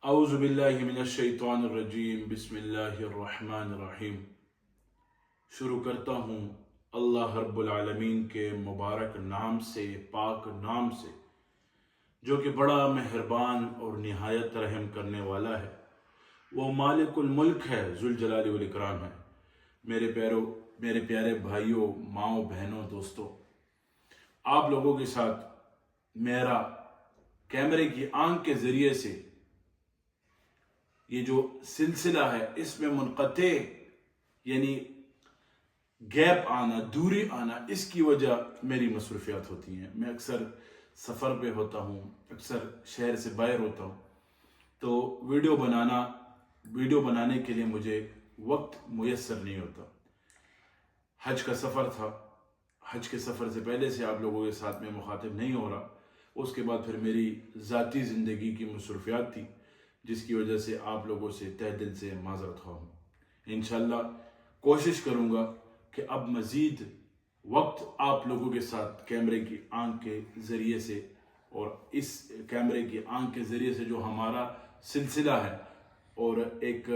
اعوذ باللہ من الشیطان الرجیم بسم اللہ الرحمن الرحیم۔ شروع کرتا ہوں اللہ رب العالمین کے مبارک نام سے، پاک نام سے، جو کہ بڑا مہربان اور نہایت رحم کرنے والا ہے۔ وہ مالک الملک ہے، ذوالجلال والاکرام ہے۔ میرے پیارے بھائیوں، ماؤں، بہنوں، دوستوں، آپ لوگوں کے ساتھ میرا کیمرے کی آنکھ کے ذریعے سے یہ جو سلسلہ ہے، اس میں منقطع یعنی گیپ آنا، دوری آنا، اس کی وجہ میری مصروفیات ہوتی ہیں۔ میں اکثر سفر پہ ہوتا ہوں، اکثر شہر سے باہر ہوتا ہوں، تو ویڈیو بنانے کے لیے مجھے وقت میسر نہیں ہوتا۔ حج کا سفر تھا، حج کے سفر سے پہلے سے آپ لوگوں کے ساتھ میں مخاطب نہیں ہو رہا، اس کے بعد پھر میری ذاتی زندگی کی مصروفیات تھی، جس کی وجہ سے آپ لوگوں سے تہ دل سے معذرت خواہ ہوں۔ انشاءاللہ کوشش کروں گا کہ اب مزید وقت آپ لوگوں کے ساتھ کیمرے کی آنکھ کے ذریعے سے، اور اس کیمرے کی آنکھ کے ذریعے سے جو ہمارا سلسلہ ہے اور ایک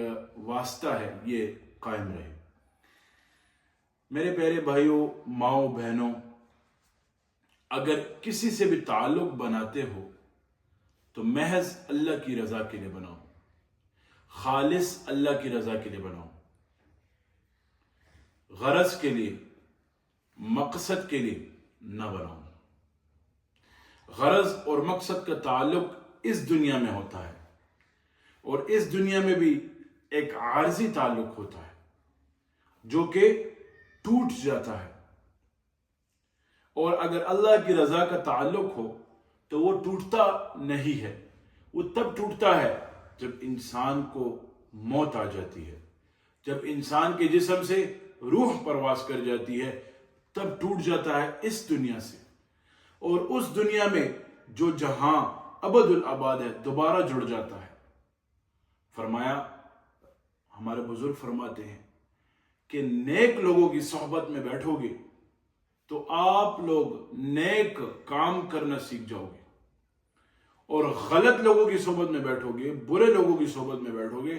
واسطہ ہے، یہ قائم رہے۔ میرے پیارے بھائیوں، ماؤں، بہنوں، اگر کسی سے بھی تعلق بناتے ہو تو محض اللہ کی رضا کے لیے بناؤ، خالص اللہ کی رضا کے لیے بناؤ، غرض کے لیے، مقصد کے لیے نہ بناؤ۔ غرض اور مقصد کا تعلق اس دنیا میں ہوتا ہے، اور اس دنیا میں بھی ایک عارضی تعلق ہوتا ہے جو کہ ٹوٹ جاتا ہے، اور اگر اللہ کی رضا کا تعلق ہو تو وہ ٹوٹتا نہیں ہے۔ وہ تب ٹوٹتا ہے جب انسان کو موت آ جاتی ہے، جب انسان کے جسم سے روح پرواز کر جاتی ہے، تب ٹوٹ جاتا ہے اس دنیا سے، اور اس دنیا میں جو جہاں ابد الاباد ہے دوبارہ جڑ جاتا ہے۔ فرمایا، ہمارے بزرگ فرماتے ہیں کہ نیک لوگوں کی صحبت میں بیٹھو گے تو آپ لوگ نیک کام کرنا سیکھ جاؤ گے، اور غلط لوگوں کی صحبت میں بیٹھو گے، برے لوگوں کی صحبت میں بیٹھو گے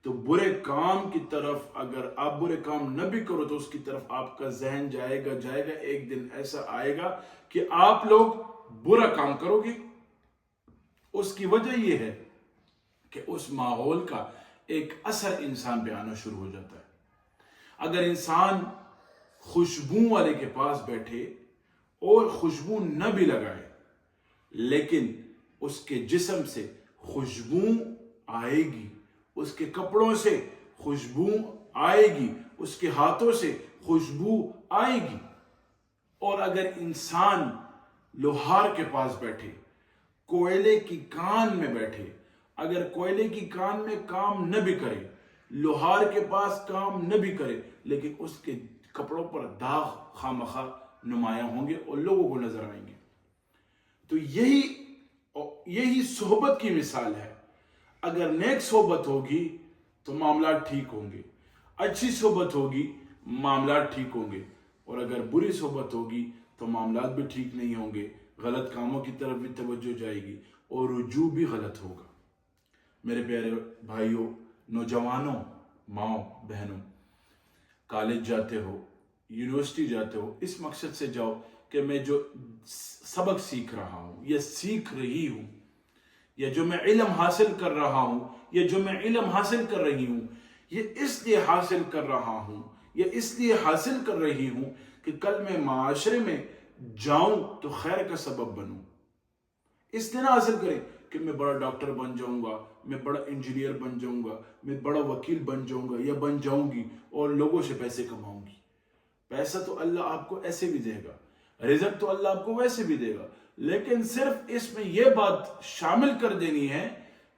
تو برے کام کی طرف، اگر آپ برے کام نہ بھی کرو تو اس کی طرف آپ کا ذہن جائے گا۔ ایک دن ایسا آئے گا کہ آپ لوگ برا کام کرو گے۔ اس کی وجہ یہ ہے کہ اس ماحول کا ایک اثر انسان پہ آنا شروع ہو جاتا ہے۔ اگر انسان خوشبو والے کے پاس بیٹھے اور خوشبو نہ بھی لگائے، لیکن اس کے جسم سے خوشبو آئے گی، اس کے کپڑوں سے خوشبو آئے گی، اس کے ہاتھوں سے خوشبو آئے گی۔ اور اگر انسان لوہار کے پاس بیٹھے، کوئلے کی کان میں بیٹھے، اگر کوئلے کی کان میں کام نہ بھی کرے، لوہار کے پاس کام نہ بھی کرے، لیکن اس کے کپڑوں پر داغ خامخواہ نمایاں ہوں گے اور لوگوں کو نظر آئیں گے۔ تو یہی صحبت کی مثال ہے۔ اگر نیک صحبت ہوگی تو معاملات ٹھیک ہوں گے، اچھی صحبت ہوگی معاملات ٹھیک ہوں گے، اور اگر بری صحبت ہوگی تو معاملات بھی ٹھیک نہیں ہوں گے، غلط کاموں کی طرف بھی توجہ جائے گی اور رجوع بھی غلط ہوگا۔ میرے پیارے بھائیوں، نوجوانوں، ماؤں، بہنوں، کالج جاتے ہو، یونیورسٹی جاتے ہو، اس مقصد سے جاؤ کہ میں جو سبق سیکھ رہا ہوں یا سیکھ رہی ہوں، یا جو میں علم حاصل کر رہا ہوں یا جو میں علم حاصل کر رہی ہوں، یہ اس لیے حاصل کر رہا ہوں یا اس لیے حاصل کر رہی ہوں کہ کل میں معاشرے میں جاؤں تو خیر کا سبب بنوں۔ اس لیے نہ حاصل کریں کہ میں بڑا ڈاکٹر بن جاؤں گا، میں بڑا انجینئر بن جاؤں گا، میں بڑا وکیل بن جاؤں گا یا بن جاؤں گی اور لوگوں سے پیسے کماؤں گی۔ پیسہ تو اللہ آپ کو ایسے بھی دے گا، رزق تو اللہ آپ کو ویسے بھی دے گا، لیکن صرف اس میں یہ بات شامل کر دینی ہے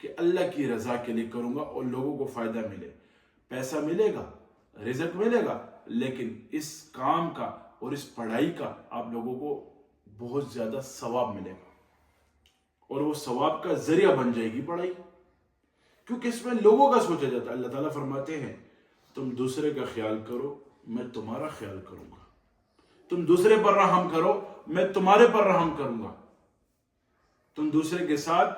کہ اللہ کی رضا کے لیے کروں گا اور لوگوں کو فائدہ ملے۔ پیسہ ملے گا، رزق ملے گا، لیکن اس کام کا اور اس پڑھائی کا آپ لوگوں کو بہت زیادہ ثواب ملے گا، اور وہ ثواب کا ذریعہ بن جائے گی پڑھائی، کیونکہ اس میں لوگوں کا سوچا جاتا ہے۔ اللہ تعالیٰ فرماتے ہیں، تم دوسرے کا خیال کرو، میں تمہارا خیال کروں گا۔ تم دوسرے پر رحم کرو، میں تمہارے پر رحم کروں گا۔ تم دوسرے کے ساتھ